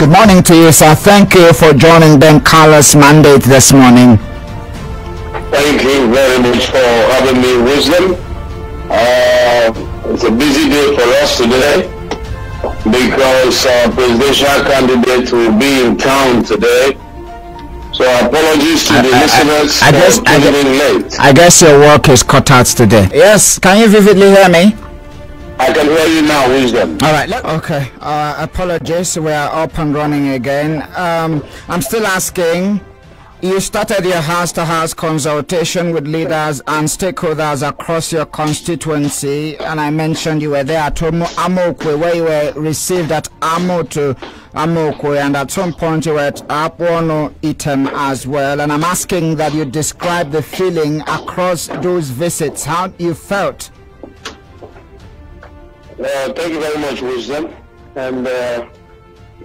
Good morning to you, sir. Thank you for joining Ben Kalu's mandate this morning. Thank you very much for having me, Wisdom. It's a busy day for us today because presidential candidate will be in town today. So apologies to the listeners for tuning in late. I guess your work is cut out today. Yes, can you vividly hear me? I can hear you now, Wisdom. All right. Okay. Apologies. We are up and running again. I'm still asking. You started your house-to-house consultation with leaders and stakeholders across your constituency, and I mentioned you were there at Amokwe, where you were received at Amokwe, and at some point you were at Apono Item as well. And I'm asking that you describe the feeling across those visits, how you felt. Thank you very much, Wisdom, and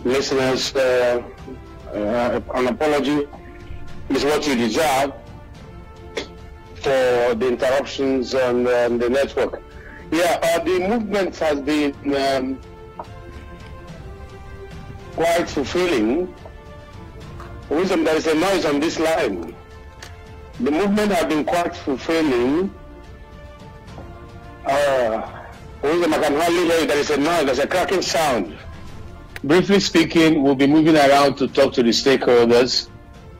listeners. An apology is what you deserve for the interruptions on the network. Yeah, the movement has been quite fulfilling. Wisdom, there is a noise on this line. The movement has been quite fulfilling. Wisdom, I can hardly hear you. There is a noise, there's a cracking sound. Briefly speaking, we'll be moving around to talk to the stakeholders,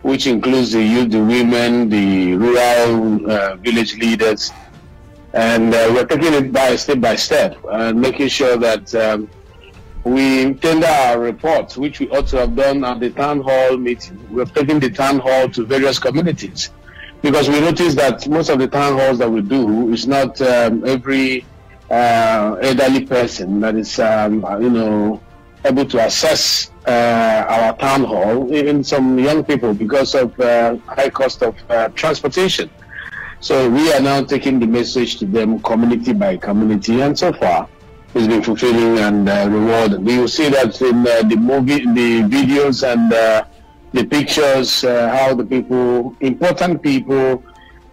which includes the youth, the women, the rural village leaders. And we're taking it step by step and making sure that we tender our reports, which we ought to have done at the town hall meeting. We're taking the town hall to various communities because we notice that most of the town halls that we do is not every elderly person that is, able to access our town hall, even some young people, because of high cost of transportation. So we are now taking the message to them community by community, and so far it's been fulfilling and rewarding. We will see that in the movie, the videos and the pictures, how the people, important people,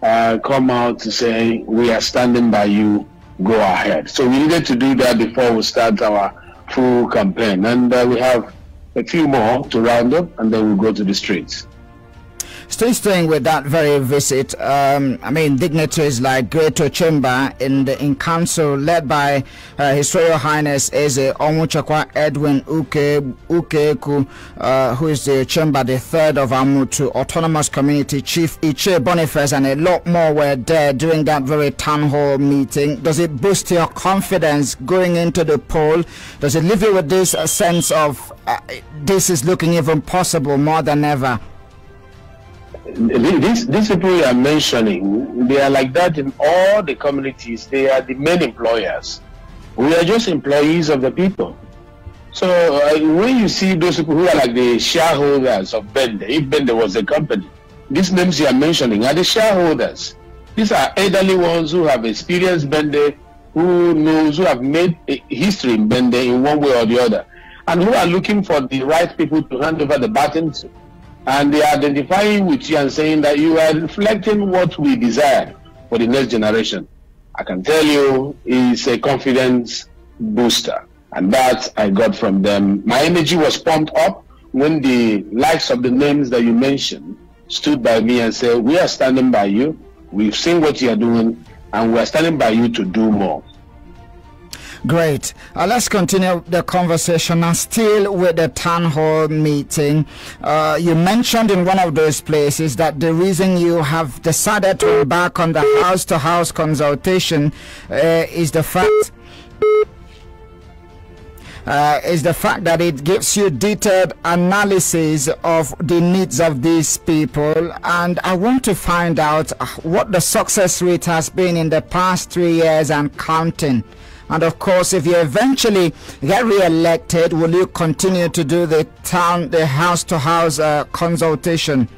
come out to say, we are standing by you, go ahead. So we needed to do that before we start our full campaign, and we have a few more to round up, and then we'll go to the streets. Still staying with that very visit, dignitaries like Greater Chamber in council led by His Royal Highness Eze Omuchakwa Edwin Ukeku, who is the Chamber the third of Amutu Autonomous Community, Chief Iche Boniface, and a lot more were there during that very town hall meeting. Does it boost your confidence going into the poll? Does it leave you with this sense of this is looking even possible more than ever? These people you are mentioning, they are like that in all the communities. They are the main employers. We are just employees of the people. So when you see those people who are like the shareholders of Bende, if Bende was a company, these names you are mentioning are the shareholders. These are elderly ones who have experienced Bende, who have made a history in Bende in one way or the other, and who are looking for the right people to hand over the baton to. And they are identifying with you and saying that you are reflecting what we desire for the next generation. I can tell you it's a confidence booster, and that I got from them. My energy was pumped up when the likes of the names that you mentioned stood by me and said, we are standing by you, we've seen what you are doing, and we are standing by you to do more. Great. Let's continue the conversation now, still with the town hall meeting. You mentioned in one of those places that the reason you have decided to embark on the house-to-house consultation is the fact that it gives you detailed analysis of the needs of these people. And I want to find out what the success rate has been in the past 3 years and counting. And of course, if you eventually get re-elected, will you continue to do the house-to-house consultation?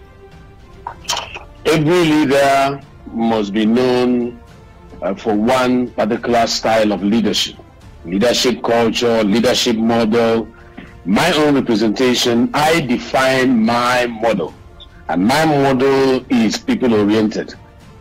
Every leader must be known for one particular style of leadership culture, leadership model. My own representation, I define my model, and my model is people-oriented.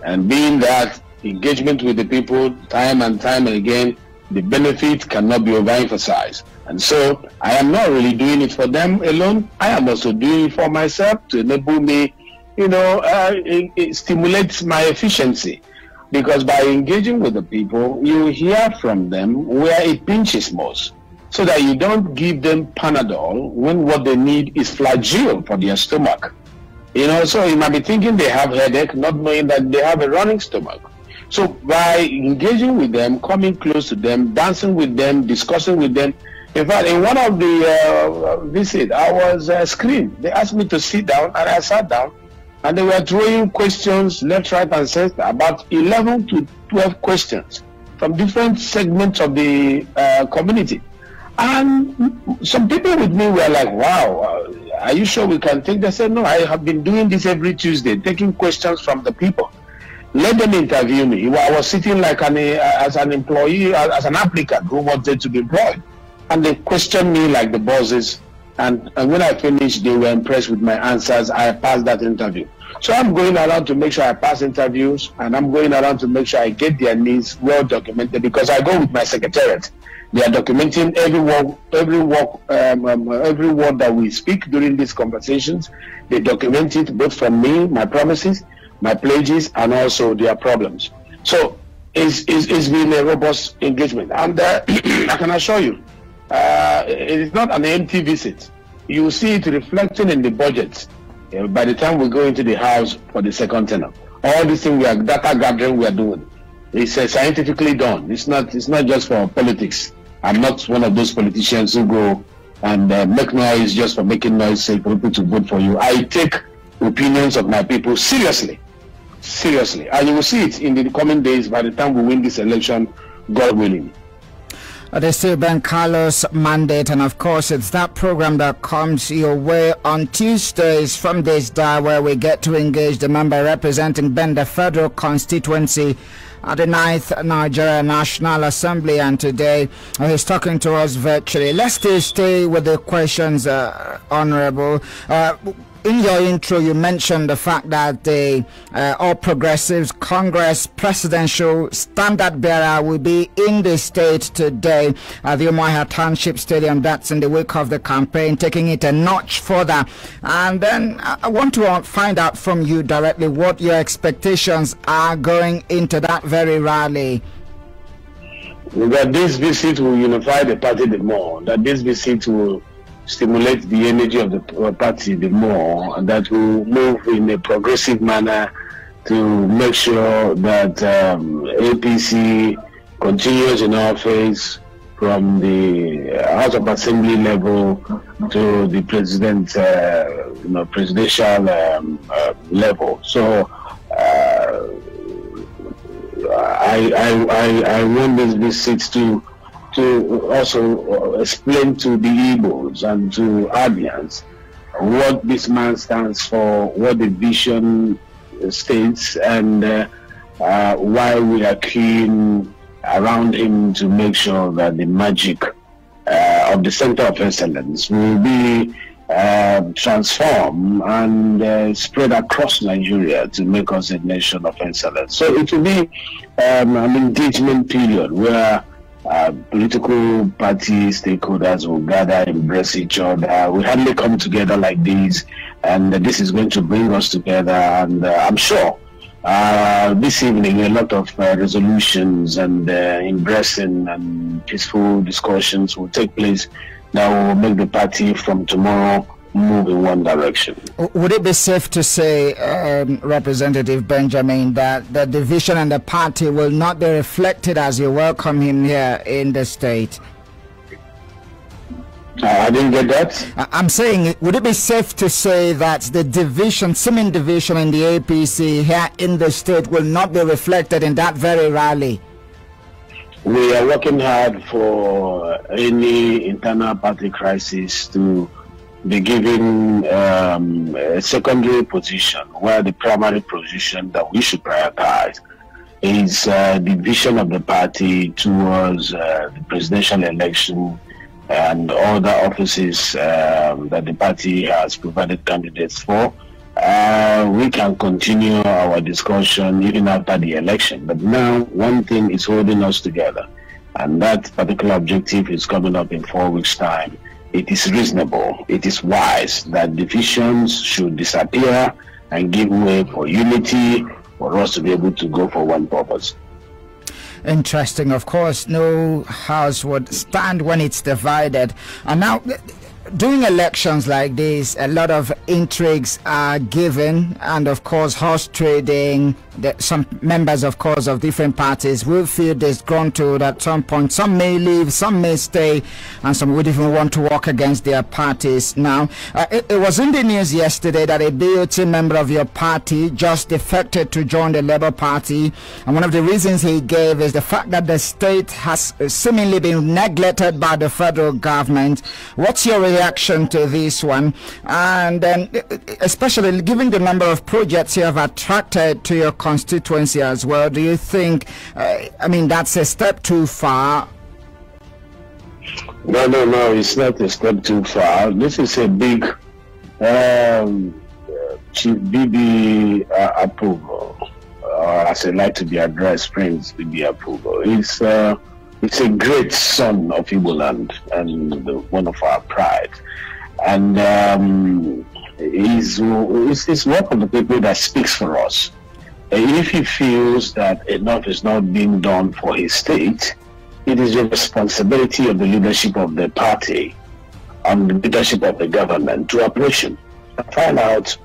And being that engagement with the people time and time and again, the benefit cannot be overemphasized. And so I am not really doing it for them alone. I am also doing it for myself to enable me, it stimulates my efficiency. Because by engaging with the people, you hear from them where it pinches most, so that you don't give them Panadol when what they need is Flagyl for their stomach. So you might be thinking they have headache, not knowing that they have a running stomach. So by engaging with them, coming close to them, dancing with them, discussing with them. In fact, in one of the visits, I was screened. They asked me to sit down, and I sat down. And they were throwing questions left, right, and center, about 11 to 12 questions from different segments of the community. And some people with me were like, wow, are you sure we can take this? I said, no, I have been doing this every Tuesday, taking questions from the people. Let them interview me. I was sitting like as an employee, as an applicant who wanted to be employed. And they questioned me like the bosses. And when I finished, they were impressed with my answers. I passed that interview. So I'm going around to make sure I pass interviews, and I'm going around to make sure I get their needs well documented, because I go with my secretariat. They are documenting every word that we speak during these conversations. They document it both from me, my promises, my pledges, and also their problems. So it's been a robust engagement. And I can assure you, it is not an empty visit. You will see it reflecting in the budget by the time we go into the house for the second tenure. All these things data gathering we are doing, it's scientifically done. It's not just for politics. I'm not one of those politicians who go and make noise just for making noise, say for people to vote for you. I take opinions of my people seriously, and you will see it in the coming days by the time we win this election, God willing. They still Ben Kalu's mandate, and of course it's that program that comes your way on Tuesdays from this day, where we get to engage the member representing Benda Federal Constituency at the 9th Nigeria National Assembly, and today he's talking to us virtually. Let's still stay with the questions, Honorable. In your intro, you mentioned the fact that the All Progressives Congress presidential standard bearer will be in the state today at the Umuahia Township Stadium. That's in the wake of the campaign, taking it a notch further. And then I want to find out from you directly what your expectations are going into that very rally. That this visit will unify the party the more, that this visit will stimulate the energy of the party the more, and that will move in a progressive manner to make sure that APC continues in office from the House of Assembly level to the presidential level. So I want this visit to also explain to the Igbos and to Abians what this man stands for, what the vision states, and why we are keen around him to make sure that the magic of the Center of Excellence will be transformed and spread across Nigeria to make us a nation of excellence. So it will be an engagement period where political party stakeholders will gather, embrace each other. We hardly come together like this, and this is going to bring us together. And I'm sure this evening a lot of resolutions and embracing and peaceful discussions will take place that will make the party from tomorrow move in one direction. Would it be safe to say, Representative Benjamin, that the division and the party will not be reflected as you welcome him here in the state? I didn't get that. I'm saying, would it be safe to say that the division, seeming division in the APC here in the state will not be reflected in that very rally? We are working hard for any internal party crisis to be given a secondary position, where the primary position that we should prioritize is the vision of the party towards the presidential election and other offices that the party has provided candidates for. We can continue our discussion even after the election. But now one thing is holding us together, and that particular objective is coming up in 4 weeks' time, it is reasonable, it is wise that divisions should disappear and give way for unity, for us to be able to go for one purpose. Interesting. Of course, no house would stand when it's divided. And now, during elections like this, a lot of intrigues are given, and of course horse trading. Some members, of course, of different parties will feel disgruntled at some point. Some may leave, some may stay, and some would even want to work against their parties. Now, it was in the news yesterday that a BOT member of your party just defected to join the Labour Party, and one of the reasons he gave is the fact that the state has seemingly been neglected by the federal government. What's your reaction to this one? And then, especially given the number of projects you have attracted to your constituency as well, do you think, I mean, that's a step too far? No, it's not a step too far. This is a big Chief BB approval, or as I like to be addressed, Prince BB approval. It's a great son of Igbo land and one of our pride. And he's one of the people that speaks for us. If he feels that enough is not being done for his state, it is the responsibility of the leadership of the party and the leadership of the government to approach him and find out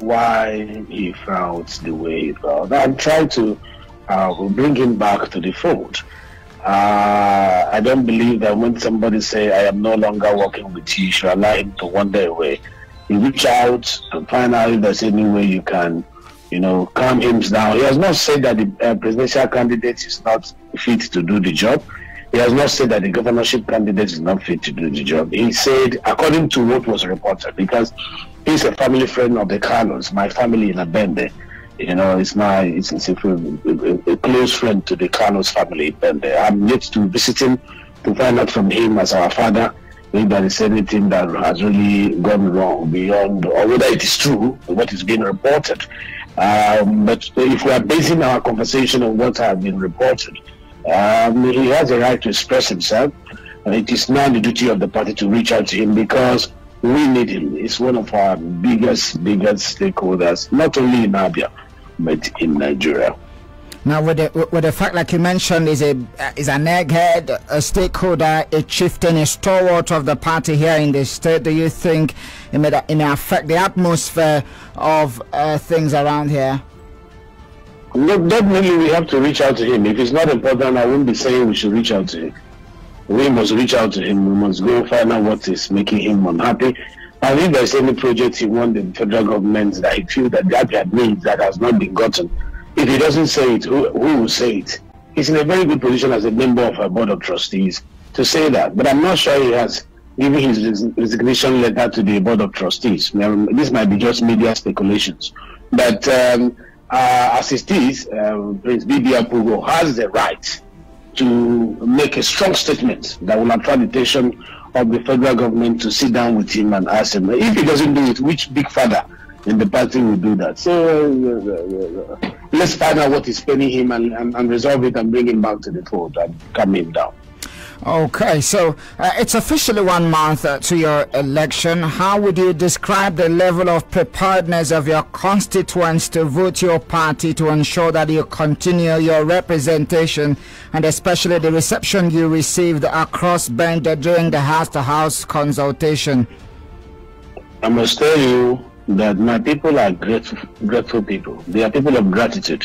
why he felt the way he felt and try to bring him back to the fold. I don't believe that when somebody say, I am no longer working with you, you should allow him to wander away. You reach out and find out if there's any way you can, calm him down. He has not said that the presidential candidate is not fit to do the job. He has not said that the governorship candidate is not fit to do the job. He said, according to what was reported, because he's a family friend of the Kalus, my family in Abia. It's a close friend to the Kalu's family. And I'm yet to visit him to find out from him as our father if there is anything that has really gone wrong beyond, or whether it is true, what is being reported. But if we are basing our conversation on what has been reported, he has a right to express himself. And it is now the duty of the party to reach out to him because we need him. He's one of our biggest stakeholders, not only in Abia, but in Nigeria. Now, with the fact, like you mentioned, is an egghead, a stakeholder, a chieftain, a stalwart of the party here in the state, do you think it may affect the atmosphere of things around here? Look, definitely we have to reach out to him. If it's not important, I wouldn't be saying we should reach out to him. We must reach out to him. We must go find out what is making him unhappy. And if there's any project he wants the federal government that he feels that Abia needs that has not been gotten, if he doesn't say it, who will say it? He's in a very good position as a member of our board of trustees to say that. But I'm not sure he has given his resignation letter to the board of trustees. This might be just media speculations. But as it is, Prince BB Approval has the right to make a strong statement that will attract the attention of the federal government to sit down with him and ask him. If he doesn't do it, which big father in the party will do that? So let's find out what is paining him and resolve it and bring him back to the fold and calm him down. Okay, so it's officially 1 month to your election. How would you describe the level of preparedness of your constituents to vote your party to ensure that you continue your representation, and especially the reception you received across Bender during the house-to-house consultation? I must tell you that my people are grateful people. They are people of gratitude.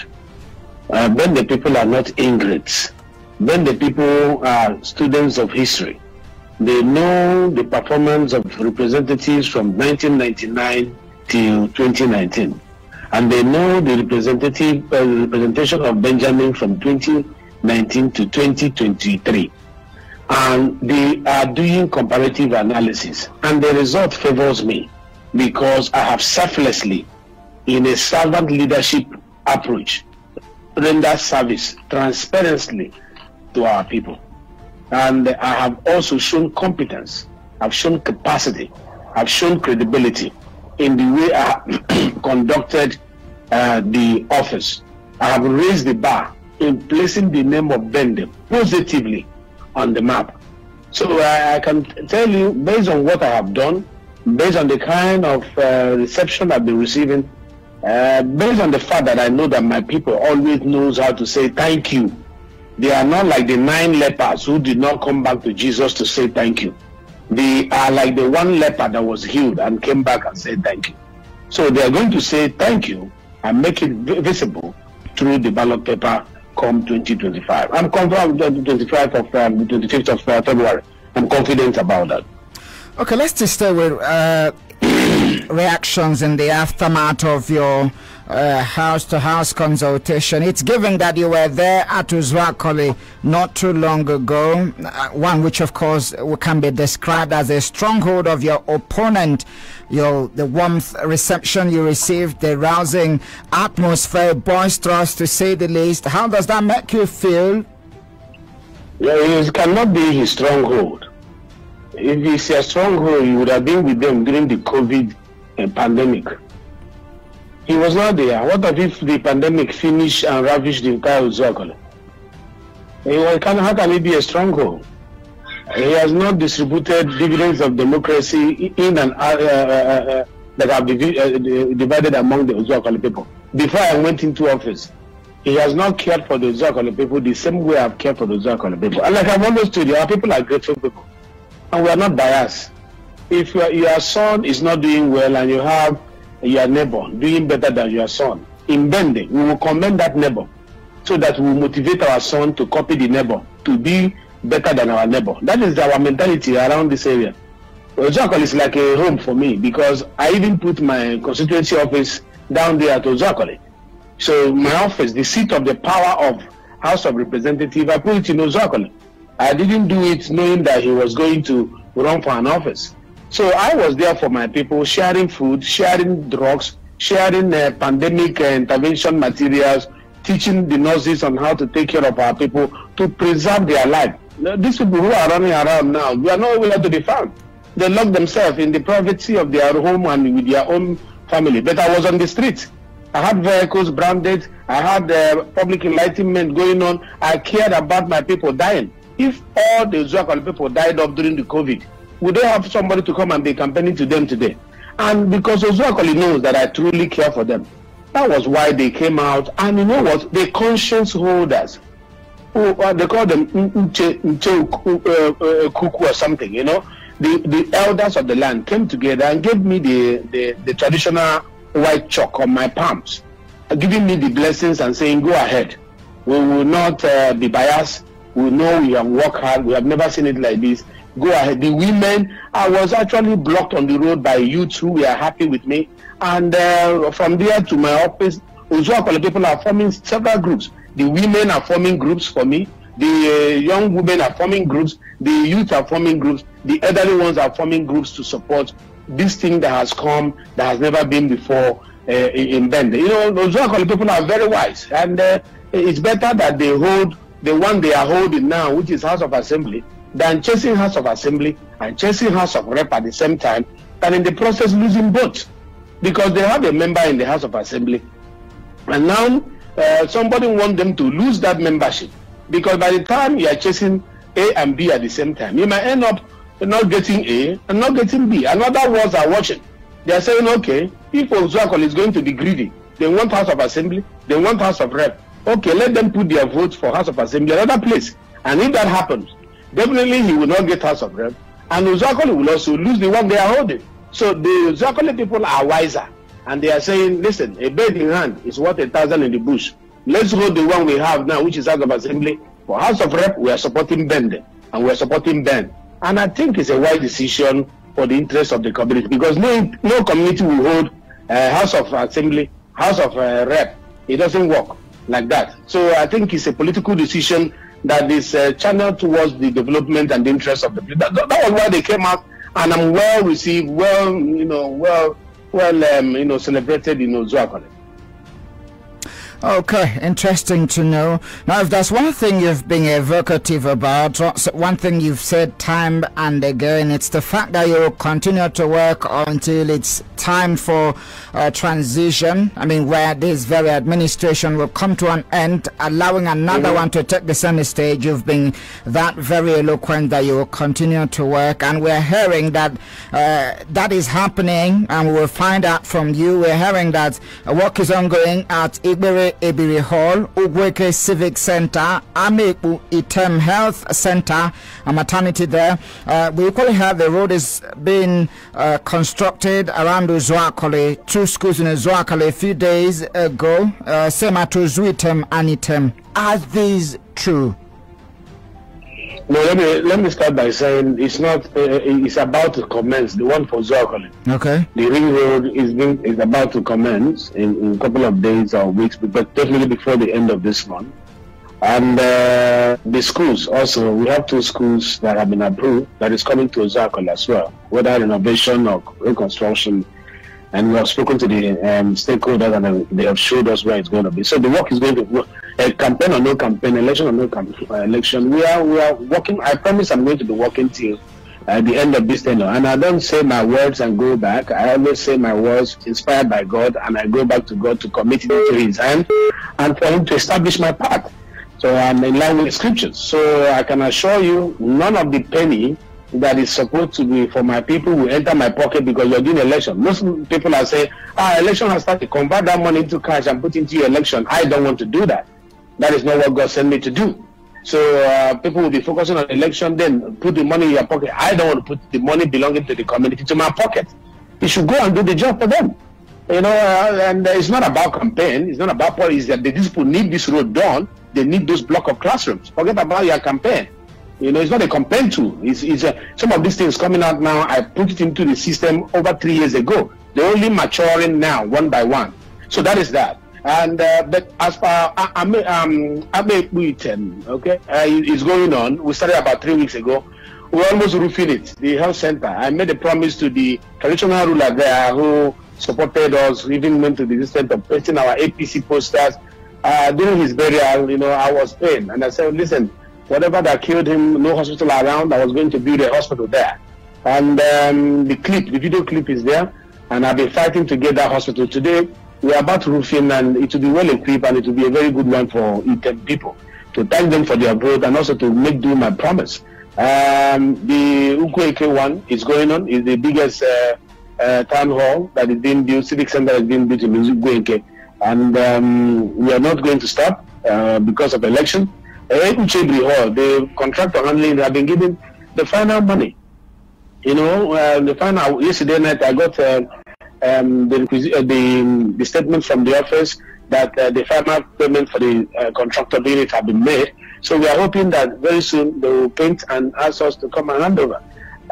When the people are not ingrates, when the people are students of history, they know the performance of representatives from 1999 till 2019, and they know the representation of Benjamin from 2019 to 2023, and they are doing comparative analysis, and the result favors me because I have selflessly, in a servant leadership approach, rendered service transparently to our people. And I have also shown competence, I've shown capacity, I've shown credibility in the way I have conducted the office. I have raised the bar in placing the name of Bende positively on the map. So I can tell you, based on what I have done, based on the kind of reception I've been receiving, based on the fact that I know that my people always knows how to say thank you. They are not like the 9 lepers who did not come back to Jesus to say thank you. They are like the 1 leper that was healed and came back and said thank you. So they are going to say thank you and make it visible through the ballot paper come 2025. I'm confident the 25th of February. I'm confident about that. Okay, let's just stay with reactions in the aftermath of your house-to-house consultation. It's given that you were there at Uzuakoli not too long ago, one which of course can be described as a stronghold of your opponent. The warmth reception you received, the rousing atmosphere, boisterous to say the least. How does that make you feel? Yeah, it cannot be his stronghold. If it's a stronghold, he would have been with them during the COVID pandemic. He was not there. What if the pandemic finished and ravished the entire Uzuakoli? How can he be a stronghold? He has not distributed dividends of democracy in and that have divided among the Uzuakoli people. Before I went into office, he has not cared for the Uzuakoli people the same way I've cared for the Uzuakoli people. And like I've always told you, our people are grateful people. And we are not biased. If your son is not doing well and you have your neighbor doing better than your son, in Bende, we will commend that neighbor so that we will motivate our son to copy the neighbor, to be better than our neighbor. That is our mentality around this area. Uzuakoli is like a home for me because I even put my constituency office down there at Uzuakoli. So my office, the seat of the power of House of Representatives, I put it in Uzuakoli. I didn't do it knowing that he was going to run for an office. So I was there for my people, sharing food, sharing drugs, sharing pandemic intervention materials, teaching the nurses on how to take care of our people to preserve their life. These people who are running around now, they are not able to be found. They lock themselves in the privacy of their home and with their own family. But I was on the street. I had vehicles branded. I had public enlightenment going on. I cared about my people dying. If all the Uzuakoli people died off during the COVID, we don't have somebody to come and be campaigning to them today. And because Uzuakoli knows that I truly care for them, that was why they came out. And you know what? The conscience holders, they call them kuku or something, you know, the elders of the land came together and gave me the traditional white chalk on my palms, giving me the blessings and saying, go ahead. We will not be biased. We know we have worked hard. We have never seen it like this. Go ahead. The women, I was actually blocked on the road by youths who were happy with me. And from there to my office, Uzuakoli people are forming several groups. The women are forming groups for me. The young women are forming groups. The youth are forming groups. The elderly ones are forming groups to support this thing that has come, that has never been before in Bende. You know, Uzuakoli people are very wise. And it's better that they hold the one they are holding now, which is House of Assembly, than chasing House of Assembly and chasing House of Rep at the same time, and in the process losing both. Because they have a member in the House of Assembly, and now somebody wants them to lose that membership. Because by the time you are chasing A and B at the same time, you might end up not getting A and not getting B. And other ones are watching. They are saying, okay, if Uzuakoli is going to be greedy, they want House of Assembly, they want House of Rep. Okay, let them put their votes for House of Assembly another place. And if that happens, definitely he will not get House of Rep. And Uzuakoli will also lose the one they are holding. So the Uzuakoli people are wiser. And they are saying, listen, a bird in hand is worth 1,000 in the bush. Let's hold the one we have now, which is House of Assembly. For House of Rep, we are supporting Bende. And we are supporting Ben. And I think it's a wise decision for the interest of the community. Because no community will hold House of Assembly, House of Rep. It doesn't work like that. So I think it's a political decision that is channeled towards the development and the interest of the people. That was why they came out, and I'm well received, celebrated in Uzuakoli. Okay, interesting to know. Now, if there's one thing you've been evocative about, one thing you've said time and again, it's the fact that you'll continue to work until it's time for transition. I mean, where this very administration will come to an end, allowing another one to take the center stage. You've been that very eloquent that you will continue to work, and we're hearing that that is happening, and we will find out from you. We're hearing that work is ongoing at Ebiri Hall, Ugweke Civic Center, Ameku Item Health Center, a maternity there. We equally have the road is being constructed around Uzuakole, 2 schools in Uzuakole a few days ago, same at Uzuitem and Item. Are these true? No, let me start by saying it's not. It's about to commence. The one for Uzuakole. Okay. The ring road is about to commence in a couple of days or weeks, but definitely before the end of this month. And the schools also, we have 2 schools that have been approved that is coming to Uzuakole as well, whether renovation or reconstruction. And we have spoken to the stakeholders, and they have showed us where it's going to be. So the work is going to campaign or no campaign, election or no election. We are working. I promise I'm going to be working till the end of this tenure. And I don't say my words and go back. I always say my words inspired by God, and I go back to God to commit it into His hand and for Him to establish my path. So I'm in line with the scriptures. So I can assure you, none of the penny that is supposed to be for my people will enter my pocket because you're doing election. Most people are saying, election has started, convert that money into cash and put into your election. I don't want to do that. That is not what God sent me to do. So people will be focusing on election, then put the money in your pocket. I don't want to put the money belonging to the community to my pocket. You should go and do the job for them. You know, and it's not about campaign. It's not about politics. That these people need this road done. They need those block of classrooms. Forget about your campaign. You know, it's not a campaign tool. It's some of these things coming out now. I put it into the system over 3 years ago. They're only maturing now, one by one. So that is that. And but as far okay, it's going on. We started about 3 weeks ago. We're almost roofing it. The health center. I made a promise to the traditional ruler there who supported us, even went to the extent of pasting our APC posters. During his burial, you know, I was pained, and I said, listen, whatever that killed him, no hospital around, I was going to build a hospital there. And the video clip is there, and I've been fighting to get that hospital. Today, we're about roofing, and it will be well equipped, and it will be a very good one for Item people, to thank them for their growth, and also to make do my promise. The Ukweke one is going on, is the biggest town hall that is being built, civic center is being built in Ukweke. And we are not going to stop because of election. The contractor handling have been given the final money. You know, the final yesterday night I got the statement from the office that the final payment for the contractor unit have been made. So we are hoping that very soon they will paint and ask us to come and hand over.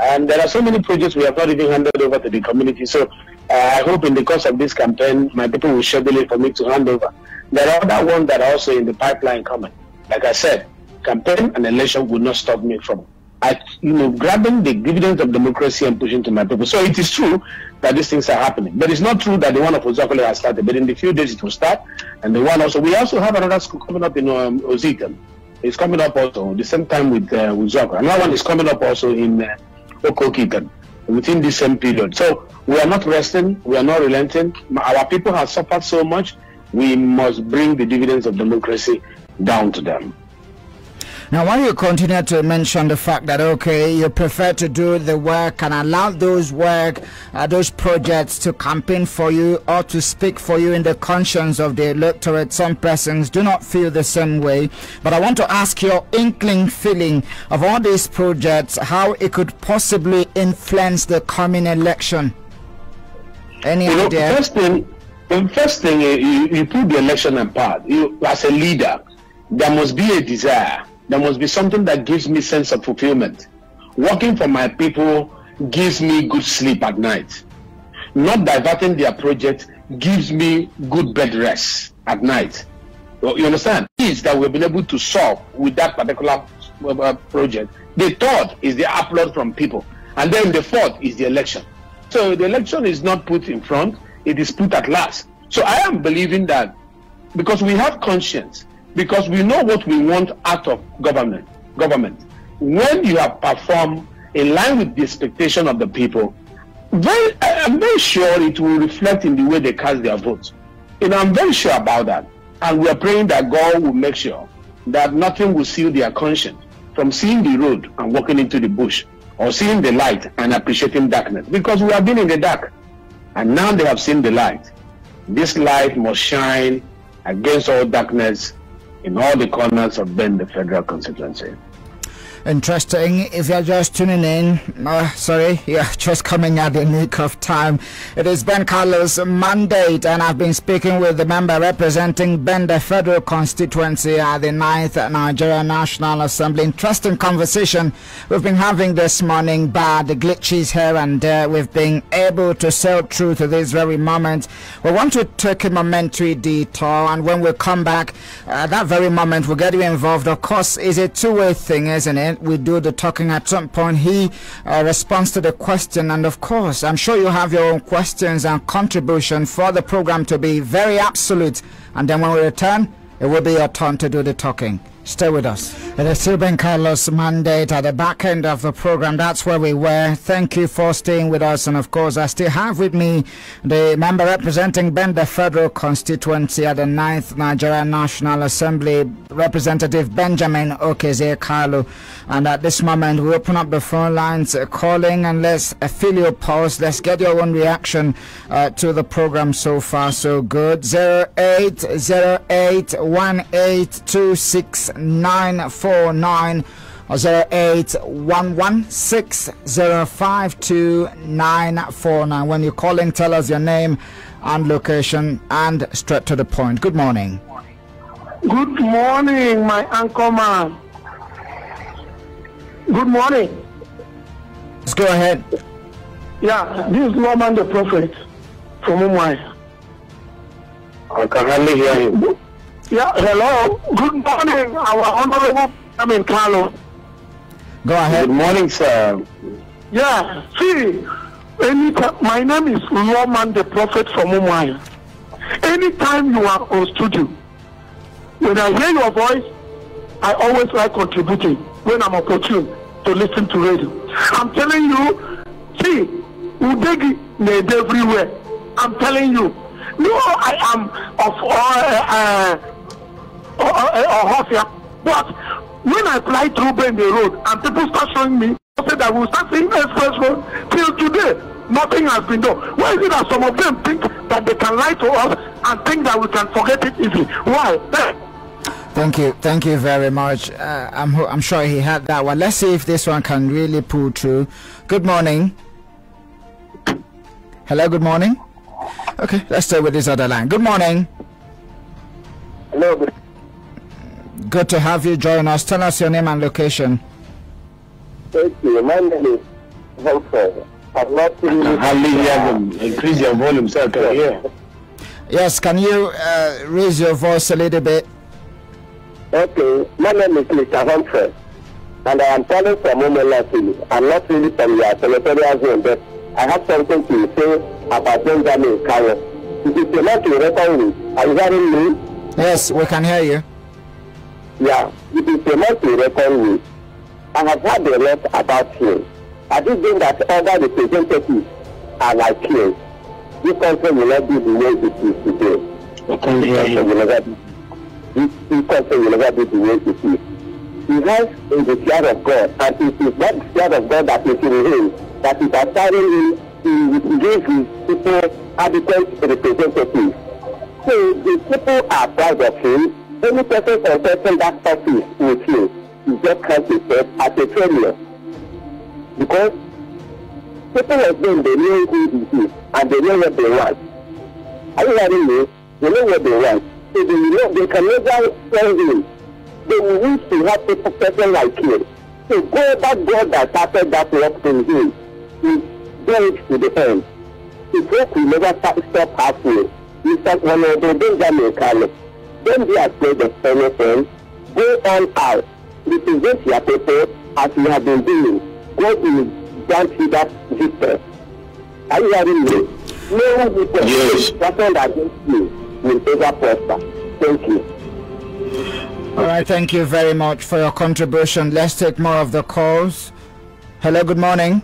And there are so many projects we have not even handed over to the community. So I hope in the course of this campaign, my people will schedule it for me to hand over. There are other ones that are also in the pipeline coming. Like I said, campaign and election will not stop me from, grabbing the dividends of democracy and pushing to my people. So it is true that these things are happening. But it's not true that the one of Uzuakole has started. But in the few days it will start. And the one also, we also have another school coming up in Ozitem. It's coming up also the same time with Uzuakole. Another one is coming up also in Okokitan within the same period. So we are not resting, we are not relenting. Our people have suffered so much, we must bring the dividends of democracy down to them. Now, while you continue to mention the fact that, okay, you prefer to do the work and allow those those projects to campaign for you or to speak for you in the conscience of the electorate, some persons do not feel the same way. But I want to ask your inkling feeling of all these projects, how it could possibly influence the coming election. Any idea? The first thing, you put the election apart. You, as a leader, there must be a desire. There must be something that gives me sense of fulfillment. Working for my people gives me good sleep at night. Not diverting their project gives me good bed rest at night. You understand? Things that we've been able to solve with that particular project. The third is the upload from people. And then the fourth is the election. So the election is not put in front, it is put at last. So I am believing that because we have conscience, because we know what we want out of government. When you have performed in line with the expectation of the people, I'm very sure it will reflect in the way they cast their votes. I'm very sure about that. And we are praying that God will make sure that nothing will seal their conscience from seeing the road and walking into the bush, or seeing the light and appreciating darkness. Because we have been in the dark, and now they have seen the light. This light must shine against all darkness in all the corners of the federal constituency. Interesting. If you're just tuning in, you're just coming at the nick of time. It is Ben Kalu's mandate, and I've been speaking with the member representing Bende Federal Constituency at the 9th Nigeria National Assembly. Interesting conversation we've been having this morning, but the glitches here and there, we've been able to sail through to this very moment. We want to take a momentary detour, and when we come back, that very moment, we'll get you involved. Of course, it's a two-way thing, isn't it? We do the talking at some point. He responds to the question, and of course, I'm sure you have your own questions and contribution for the program to be very absolute. And then when we return, it will be your turn to do the talking. Stay with us. It is still Ben Carlos' mandate at the back end of the program. That's where we were. Thank you for staying with us. And of course, I still have with me the member representing Bende Federal Constituency at the 9th Nigeria National Assembly, Representative Benjamin Okeze Kalu. And at this moment, we open up the phone lines calling, and let's fill your pulse. Let's get your own reaction to the program so far. So good. 08081826 949 or 08116052 When you call in, tell us your name and location, and straight to the point. Good morning. Good morning, my anchor man. Good morning. Let's go ahead. Yeah, this is Norman the Prophet from Umwai. I can hardly hear you. Yeah, hello. Good morning, our honorable Kalu. Go ahead. Good morning, sir. Yeah, see, my name is Norman the Prophet from Umwai. Anytime you are on studio, when I hear your voice, I always like contributing when I'm opportune to listen to radio. I'm telling you, see, Udegi made everywhere. I'm telling you. No, I am of but when I fly through Bende Road and people start showing me, I said that we'll start seeing express road till today. Nothing has been done. Why is it that some of them think that they can lie to us and think that we can forget it easily? Why? Thank you very much. I'm sure he had that one. Let's see if this one can really pull through. Good morning. Hello, good morning. Okay, let's stay with this other line. Good morning. Hello. Good to have you join us. Tell us your name and location. Thank you. My name is Humphrey. I'm not really increase your volume so I can hear. Yes, can you raise your voice a little bit? Okay, my name is Mr. Humphrey, and I am calling from Umelati. I'm not really from your territorial zone, but I have something to say about Benjamin Kalu. It is a lot to reckon with. Are you hearing me? Yes, we can hear you. Yeah, it is a lot to reckon with. I have heard a lot about him. I do think that other representatives are like him. This country will not be the way it is today. I can hear you. This country will never be the way it is. He has the fear of God, and it is that fear of God that is in him that is inspiring him to give his people adequate representatives. So the people are proud of him. Any person contesting that office with him is just count himself as a failure. Because people like them, they know who he is and they know what they want. Are you hearing me? They know what they want. So they can never tell him. They will wish to have a person like him. So that God that started that work in him is going to the end. His work will never stop halfway. Mr. Honorable Benjamin Kalu, don't be afraid of anything. Go on out. Represent your people as you have been doing. God will grant you that victory. Are you hearing me? No one will person against you will ever prosper. Thank you. All right, thank you very much for your contribution. Let's take more of the calls. Hello, good morning.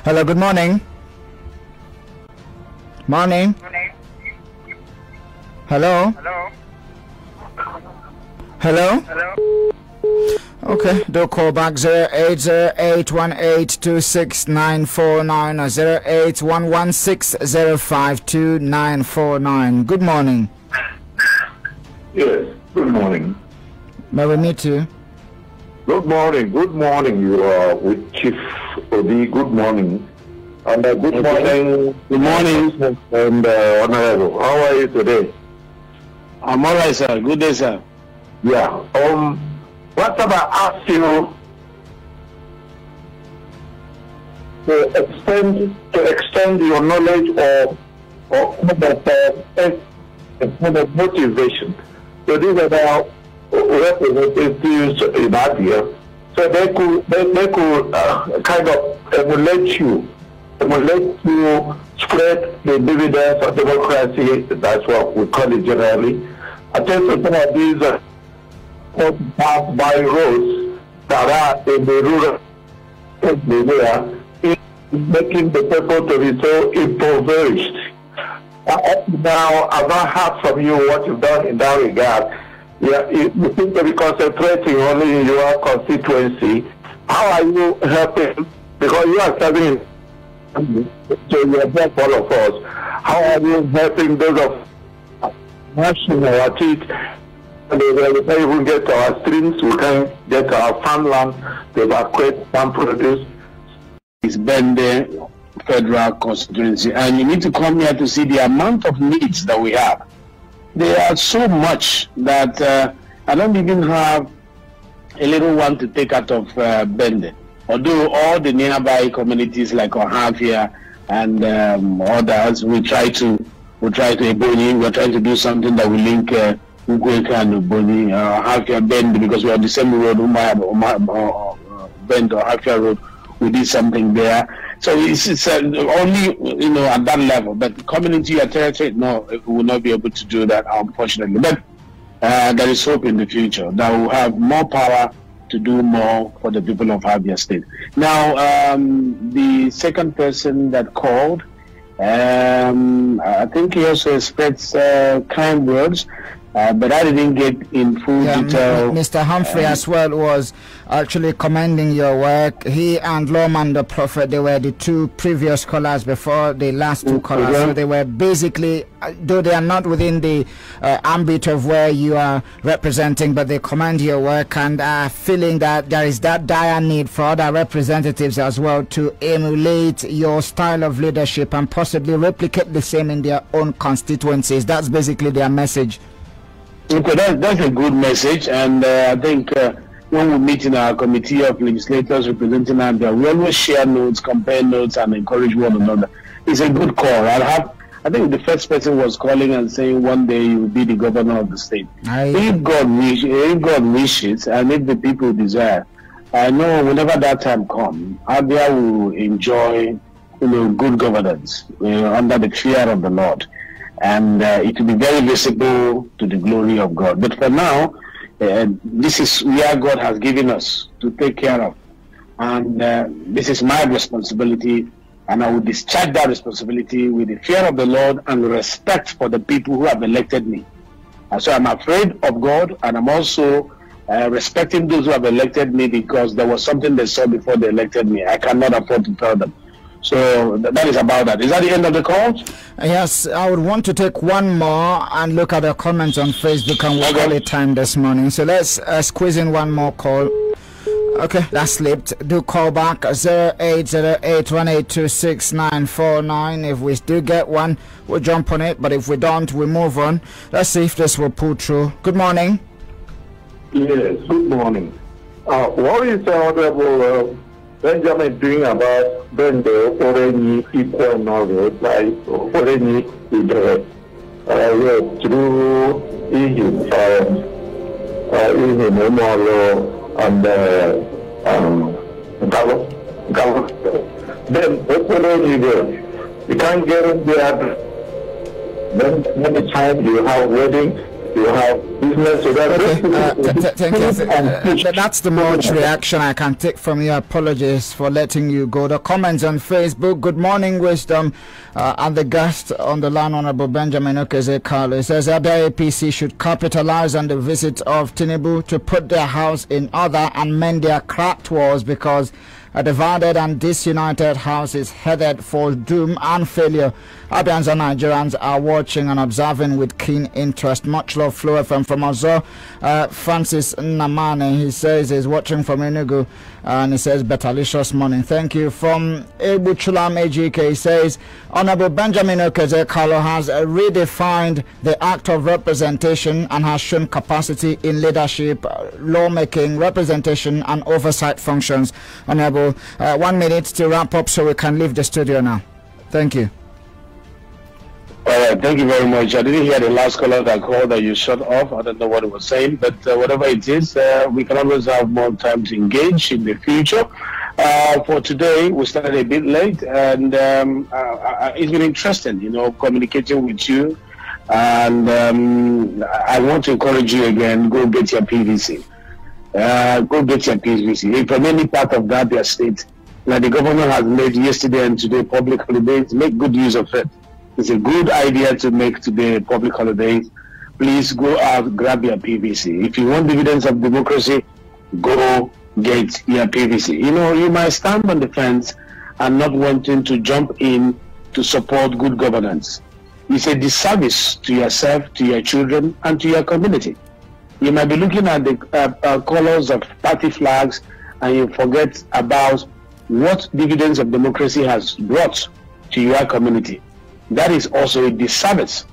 Hello, good morning. Morning. Hello. Hello. Okay, do call back 08081826949 or 08116052949. Good morning. Yes, good morning. May we meet you? Good morning. You are with Chief Obi. Good morning. And good morning. Good morning. And Honorable, how are you today? I'm all right, sir. Good day, sir. Yeah. What about ask you to extend your knowledge of motivation. So these are now representatives in Abia. So they could kind of emulate you spread the dividends of democracy. That's what we call it generally. I think some of these pass by roads that are in the rural area, making the people to be so impoverished. Now, I've not heard from you what you've done in that regard. Yeah, you seem to be concentrating only in your constituency. How are you helping? Because you are serving, so you are helping all of us. How are you helping those of national achieve? We can't even get to our streams, we can't get to our farmland, to evacuate farm produce. It's Bende Federal Constituency, and you need to come here to see the amount of needs that we have. There are so much that I don't even have a little one to take out of Bende. Although all the nearby communities like Abia and others, we try to Ebony, we're trying to do something that will link Ukweka and Ebony, Abia Bende, because we are the same road, Bende or Abia Road. We did something there. So it's only, at that level. But coming into your territory, no, we will not be able to do that, unfortunately. But there is hope in the future that we'll have more power to do more for the people of Abia State. Now, the second person that called, I think he also expects kind words. But I didn't get in full detail. Mr. Humphrey as well was actually commending your work. He and Lawman the Prophet, they were the two previous callers before the last two callers. So they were basically, though they are not within the ambit of where you are representing, but they commend your work and are feeling that there is that dire need for other representatives as well to emulate your style of leadership and possibly replicate the same in their own constituencies. That's basically their message. Okay, that's a good message, and I think when we meet in our committee of legislators representing Abia, we always share notes, compare notes, and encourage one another. It's a good call. I think the first person was calling and saying one day you will be the governor of the state. If God wishes, and if the people desire, I know whenever that time comes, Abia will enjoy, good governance under the fear of the Lord. And it will be very visible to the glory of God. But for now, this is where God has given us to take care of. And this is my responsibility, and I will discharge that responsibility with the fear of the Lord and respect for the people who have elected me. And so I'm afraid of God, and I'm also respecting those who have elected me because there was something they saw before they elected me. I cannot afford to tell them. So that is about that. Is that the end of the call? Yes, I would want to take one more and look at the comments on Facebook, and we'll call it time this morning. So let's squeeze in one more call. Okay, that slipped. Do call back 080818266949. If we still get one, we'll jump on it. But if we don't, we move on. Let's see if this will pull through. Good morning. Yes, good morning. What is the honorable Benjamin doing about Bende for any equal knowledge, like for any through his memorial and then where you go? You can't get in there. Then many times you have wedding, you have business. So thank you. That's the much reaction I can take from you. Apologies for letting you go. The comments on Facebook. Good morning, Wisdom, and the guest on the line, Honorable Benjamin Kalu, says Abia APC should capitalize on the visit of Tinubu to put their house in order and mend their cracked walls, because a divided and disunited house is headed for doom and failure. Abians and Nigerians are watching and observing with keen interest. Much love, Flo FM from Ozo. Francis Namane, he says he's watching from Enugu, and he says betalicious morning. Thank you. From Ebu Chulam AGK, he says Honorable Benjamin Kalu has redefined the act of representation and has shown capacity in leadership, lawmaking, representation and oversight functions. Honorable, 1 minute to wrap up so we can leave the studio now. Thank you. All right, thank you very much. I didn't hear the last caller that called that you shut off. I don't know what it was saying, but whatever it is, we can always have more time to engage in the future. For today, we started a bit late, and it's been interesting, communicating with you. And I want to encourage you again, go get your PVC. Go get your PVC. If from any part of Abia State, like the government has made yesterday and today public holidays, make good use of it. It's a good idea to make today public holidays. Please go out, grab your PVC. If you want dividends of democracy, go get your PVC. You might stand on the fence and not wanting to jump in to support good governance. It's a disservice to yourself, to your children, and to your community. You might be looking at the colors of party flags and you forget about what dividends of democracy has brought to your community. That is also a disservice.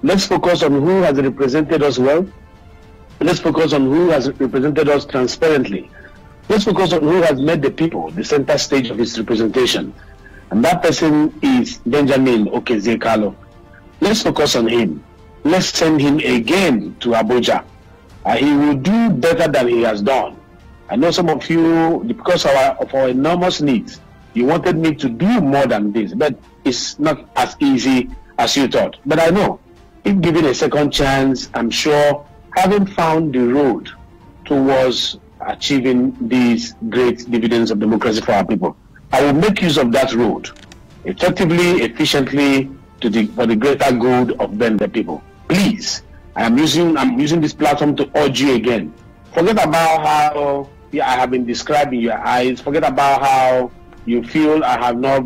Let's focus on who has represented us well. Let's focus on who has represented us transparently. Let's focus on who has made the people the center stage of his representation. And that person is Benjamin Kalu. Let's focus on him. Let's send him again to Abuja. He will do better than he has done. I know some of you, because of our enormous needs, you wanted me to do more than this, but it's not as easy as you thought. But I know, if given a second chance, I'm sure, having found the road towards achieving these great dividends of democracy for our people, I will make use of that road effectively, efficiently, for the greater good of them, the people. Please, I'm using this platform to urge you again. Forget about how I have been described in your eyes. Forget about how you feel I have not,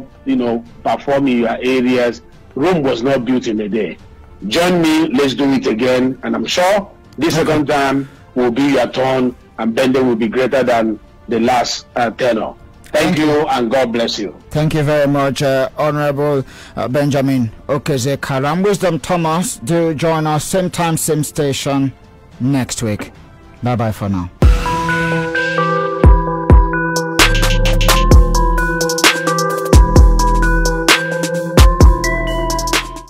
performed in your areas. Rome was not built in a day. Join me, let's do it again. And I'm sure this second time will be your turn, and Bende will be greater than the last tenor. Thank you, and God bless you. Thank you very much, Honorable Benjamin Kalu. Wisdom Thomas, do join us same time, same station next week. Bye-bye for now.